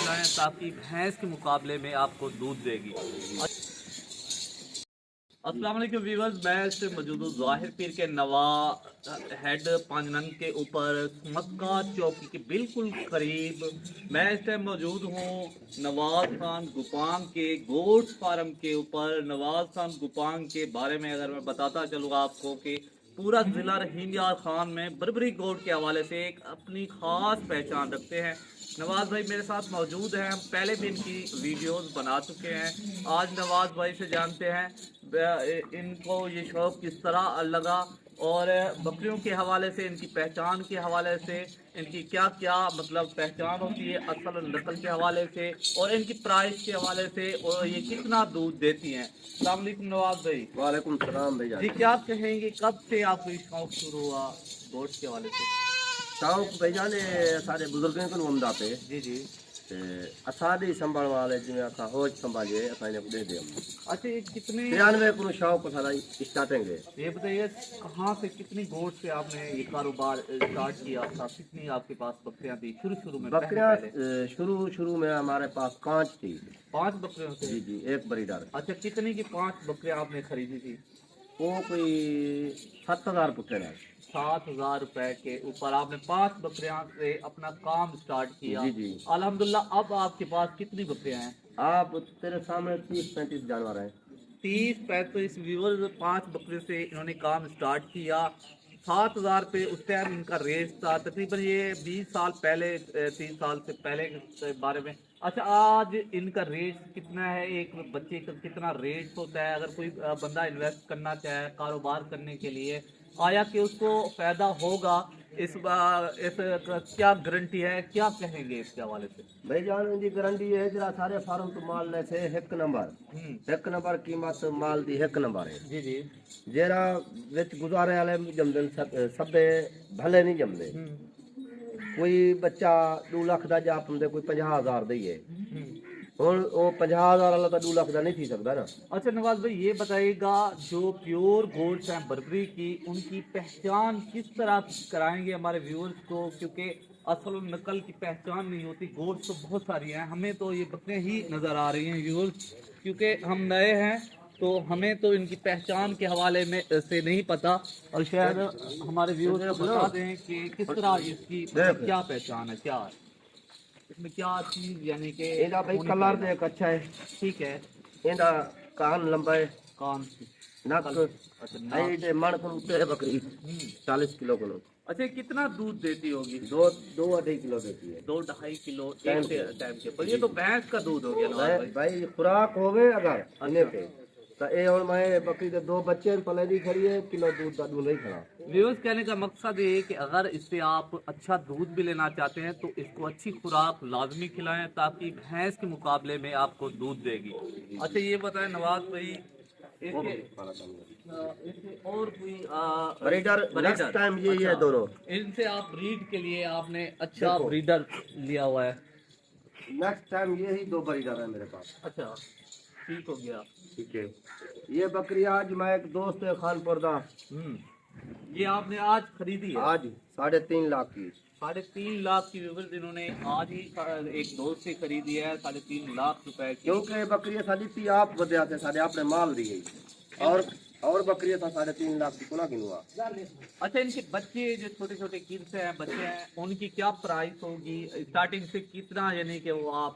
खिलाएं ताकि भैंस के मुकाबले में आपको दूध देगी। अस्सलाम वालेकुम व्यूअर्स, मैं इस मौजूद हूँ ज़ाहिर पीर के नवा हेड 5 नंग के ऊपर मक्का चौकी के बिल्कुल करीब। मैं इस टाइम मौजूद हूँ नवाज खान गुपांग के गोट्स फार्म के ऊपर। नवाज खान गुपांग के बारे में अगर मैं बताता चलूँगा आपको कि पूरा ज़िला रहीम यार खान में बर्बरी गोट के हवाले से एक अपनी ख़ास पहचान रखते हैं। नवाज भाई मेरे साथ मौजूद हैं, हम पहले भी इनकी वीडियोस बना चुके हैं। आज नवाज भाई से जानते हैं इनको ये शौक़ किस तरह लगा और बकरियों के हवाले से, इनकी पहचान के हवाले से, इनकी क्या क्या मतलब पहचान होती है असल और नकल के हवाले से, और इनकी प्राइस के हवाले से, और ये कितना दूध देती हैं। अस्सलाम वालेकुम नवाज भाई। वालेकुम सलाम भैया जी, क्या आप कहेंगे कब से आपको ये शौक़ शुरू हुआ गोश्त के हवाले से? शौक भैया ने सारे बुजुर्गों को हम दाते जी जी। असादी संभाल वाले जिम्मे असा होज संभालिए असा ने दे दे। अच्छा, ये कितने 93 को शौक सारा स्टार्टिंग है। ये बताइए कहाँ से, कितनी गोट से आपने ये कारोबार स्टार्ट किया था? कितनी आपके पास बकरियां थी शुरू में? बकरियां शुरू में हमारे पास 5 थी। 5 बकरियों से? जी जी, एक ब्रीडर। अच्छा, कितनी की 5 बकरियां आपने खरीदी थी? वो कोई 7000 पुट्टे ना। 7,000 रुपए के ऊपर आपने 5 बकरियां से अपना काम स्टार्ट किया। जी जी। अल्हम्दुलिल्लाह, अब आपके पास कितनी बकरियां हैं? आप तेरे सामने 30-35 जानवर हैं। 30-35 व्यूअर्स, 5 बकरे से इन्होंने काम स्टार्ट किया। 7,000 पे उस टाइम इनका रेट था, तकरीबन ये 20 साल पहले, 30 साल से पहले के बारे में। अच्छा, आज इनका रेट कितना है? एक बच्चे का कितना रेट होता है? अगर कोई बंदा इन्वेस्ट करना चाहे कारोबार करने के लिए, आया कि उसको फ़ायदा होगा इस क्या गारंटी है, क्या कहेंगे इसके हवाले से? भाई जान इनकी गारंटी है जरा सारे फार्म तो माल ले से एक नंबर कीमत माल दी एक नंबर है। जी जी। जेरा विच गुजारे वाले जमदन सबे भले नहीं जमदे। कोई बच्चा 2 लाख का जा पाते, कोई 50,000 दी है। हुण वो 50,000 वाला तो 2 लाख का नहीं थी सकता ना। अच्छा नवाज भाई, ये बताइएगा जो प्योर गोट्स हैं बर्बरी की, उनकी पहचान किस तरह कराएंगे हमारे व्यूअर्स को? क्योंकि असल और नकल की पहचान नहीं होती। गोट्स तो बहुत सारी हैं, हमें तो ये बकरियां ही नज़र आ रही हैं व्यूअर्स, क्योंकि हम नए हैं तो हमें तो इनकी पहचान के हवाले में से नहीं पता, और शायद हमारे व्यूअर्स को बता दें कि किस तरह इसकी क्या पहचान है, क्या है इसमें क्या चीज़, यानी कि इनका भाई कलर देख अच्छा है। ठीक है। इनका कान लंबा है, कान, नक अच्छा हाइट मन को ऊपर है बकरी 40 किलो को। अच्छा, कितना दूध देती होगी? 2-2.5 किलो देती है। 2-2.5 किलो एक टाइम के पर। ये तो भैंस का दूध हो गया ना भाई। भाई खुराक होवे अगर इन्हें पे तो ये और मैं बकरी के 2 बच्चे पले दी खड़ी है, किलो दूध का दूध नहीं खड़ा। व्यूअर्स, कहने का मकसद ये है कि अगर इससे आप अच्छा दूध भी लेना चाहते हैं तो इसको अच्छी खुराक लाजमी खिलाएं ताकि भैंस के मुकाबले में आपको दूध देगी। अच्छा, ये बताएं नवाज भाई, इसके और कोई ब्रीडर नेक्स्ट टाइम ये अच्छा, है दोनों। इनसे आप ब्रीड के लिए आपने अच्छा ब्रीडर लिया हुआ है? नेक्स्ट टाइम ये ही 2 ब्रीडर है मेरे पास। अच्छा, ठीक हो गया। ठीक है। ये बकरी आज मैं एक दोस्त है खानपुर दा, ये आपने आज खरीदी है? आज 3.5 लाख की। 3.5 लाख की व्यूअर्स इन्होंने आज ही एक दोस्त से खरीदी है 3.5 लाख रुपए की। क्योंकि बकरी साड़ी थी आप बदया थे साढ़े आपने माल दी गई, और बकरी था 3.5 लाख की कुना किनुआ। अच्छा, इनके बच्चे जो छोटे छोटे किड्स हैं, बच्चे हैं, उनकी क्या प्राइस होगी? स्टार्टिंग से कितना, यानी कि वो आप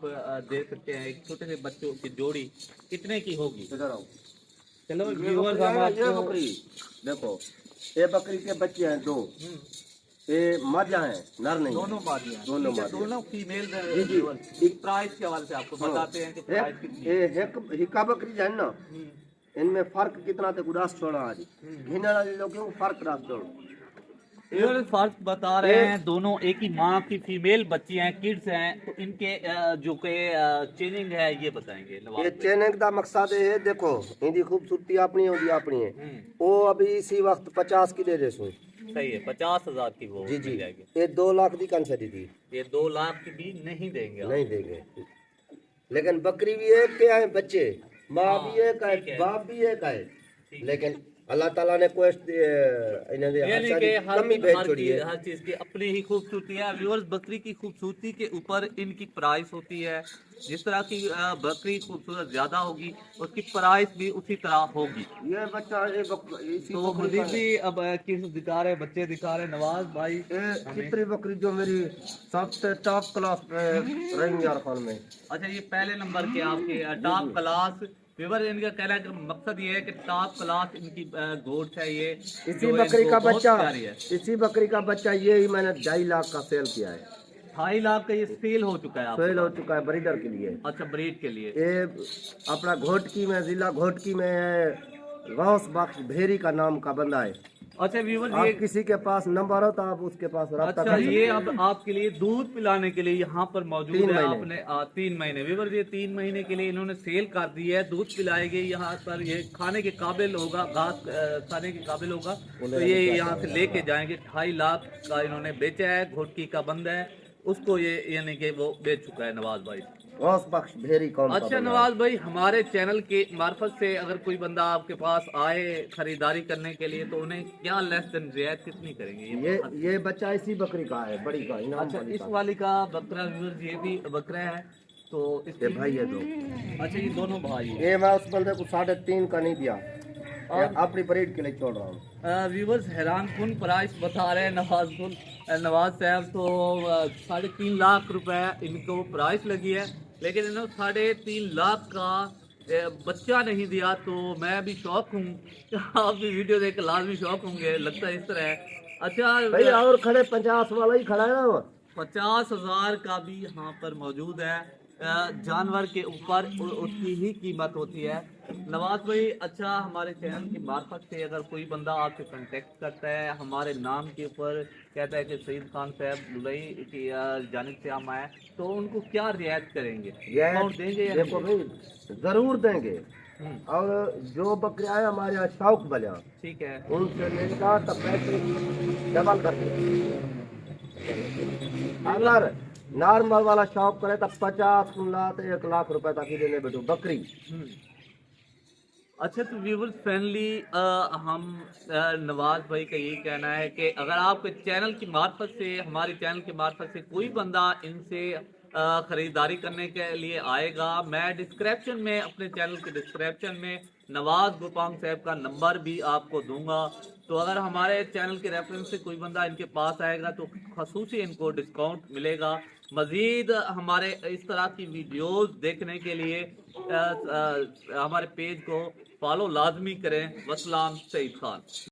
दे सकते हैं? एक छोटे से बच्चों की जोड़ी कितने की होगी? इधर आओ। चलो ये व्यूअर्स, हम बकरी आपको देखो, ये बकरी के बच्चे हैं 2, ये मादिया हैं, नर नहीं। दोनों मादिया, दोनों फीमेल। जी जी। एक प्राइस के हवाले से आपको बताते हैं कि प्राइस कितनी है। एक हिक्का बकरी है ना, इनमें फर्क कितना थे गुडास छोड़ा आज घिने वाले लोगों को फर्क राख दो। ये फर्क बता रहे हैं, दोनों एक ही माँ की फीमेल बच्ची हैं, किड्स हैं, तो इनके जो के चेनिंग है ये बताएंगे। ये चेनिंग का मकसद है, देखो इनकी खूबसूरती अपनी होगी अपनी है। वो अभी इसी वक्त 50 की दे दे सो। सही है, 50,000 की वो जी जी। जाएगी। ये 2 लाख की कंसदी थी, ये 2 लाख की भी नहीं देंगे? नहीं देंगे। लेकिन बकरी भी एक के है, बच्चे माँ भी एक है, बाप भी एक है, लेकिन अल्लाह ताला ने कोई इन्हें दे यानी कि हर कमी भेज हर छोड़ी की है। हर चीज की अपनी ही खूबसूरती है व्यूअर्स। बकरी की खूबसूरती के ऊपर इनकी प्राइस होती है। जिस तरह की बकरी खूबसूरत ज्यादा होगी उसकी प्राइस भी उसी तरह होगी। ये बच्चा इसी तो बकरी मजीद का भी अब किस दिखा रहे बच्चे दिखा रहे नवाज भाई ये हमें। चित्री बकरी जो मेरी सबसे टॉप क्लास पे रही यार खान में। अच्छा ये पहले नंबर के आपके टॉप क्लास व्यूअर। इनका कहना है कि मकसद ये है कि टॉप क्लास इनकी गोट है ये इसी जो बकरी इनको का बहुत बच्चा प्यारी है। इसी बकरी का बच्चा ये ही मैंने 2.5 लाख का सेल किया है। 2.5 लाख का ये सेल हो चुका है आपके सेल हो पास? चुका है ब्रीडर के लिए। अच्छा ब्रीड के लिए। ये अपना घोटकी में जिला घोटकी में गौस बख्श भेरी का नाम का बंदा है। अच्छा व्यूअर आप ये किसी के पास नंबर हो तो आप उसके पास रब्ता अच्छा कर ये सकते अब आपके लिए दूध पिलाने के लिए यहाँ पर मौजूद 3 है। महीने। आपने 3 महीने व्यूअर ये 3 महीने के लिए इन्होंने सेल कर दी है। दूध पिलाएगी यहाँ पर ये खाने के काबिल होगा घास खाने के काबिल होगा तो ये यहाँ से लेके जाएंगे। 2.5 लाख का इन्होंने बेचा है। घोटकी का बंदा है उसको ये यानी कि वो बेच चुका है नवाज भाई। गौस बख्श भेरी कौन सा अच्छा बंदा नवाज भाई हमारे चैनल के मार्फत से अगर कोई बंदा आपके पास आए खरीदारी करने के लिए तो उन्हें क्या लेस देन रियायत कितनी करेंगे है? ये बच्चा इसी बकरी का है बड़ी का इनाम अच्छा वाली इस का। वाली का बकरा व्यूअर्स ये भी बकरा है तो ये इसकी भाई है दो। अच्छा ये दोनों भाई हैं। ये मैं उस बंदे को 3.5 का नहीं दिया ये अपनी ब्रीड के लिए छोड़ रहा हूँ। व्यूअर्स हैरान कुन प्राइस बता रहे हैं नवाज साहब तो 3.5 लाख रुपए इनको प्राइस लगी है लेकिन इन्होंने 3.5 लाख का बच्चा नहीं दिया। तो मैं भी शौक हूँ आप भी वीडियो देख के लाजमी शौक होंगे लगता है इस तरह है। भाई अच्छा और खड़े 50 वाला ही खड़ा है ना वो। 50,000 का भी यहाँ पर मौजूद है। जानवर के ऊपर उसकी ही कीमत होती है नवाज भाई। अच्छा हमारे चैनल की मार्फत से अगर कोई बंदा आपसे कांटेक्ट करता है हमारे नाम के ऊपर कहता है कि सईद खान साहब दुबई की जानिब से हम आए तो उनको क्या रियायत करेंगे? डिस्काउंट देंगे या देखो नहीं? भाई जरूर देंगे। और जो बकरे आए हमारे यहाँ शौक बजा ठीक है। उनसे लेगा तो पैसे डबल कर देंगे। अगर नॉर्मल वाला शौक करे तो 50 लाख 1 लाख रुपए तक ही देने बैठो बकरी। अच्छा तो व्यूवर्स फ्रेंडली हम नवाज भाई का यही कहना है कि अगर आपके चैनल की मार्फत से हमारे चैनल की मार्फत से कोई बंदा इनसे खरीदारी करने के लिए आएगा मैं डिस्क्रिप्शन में अपने चैनल के डिस्क्रिप्शन में नवाज गोपांग साहब का नंबर भी आपको दूंगा। तो अगर हमारे चैनल के रेफरेंस से कोई बंदा इनके पास आएगा तो खसूसी इनको डिस्काउंट मिलेगा। मज़ीद हमारे इस तरह की वीडियोस देखने के लिए हमारे पेज को फॉलो लाजमी करें। वसलाम सईद खान।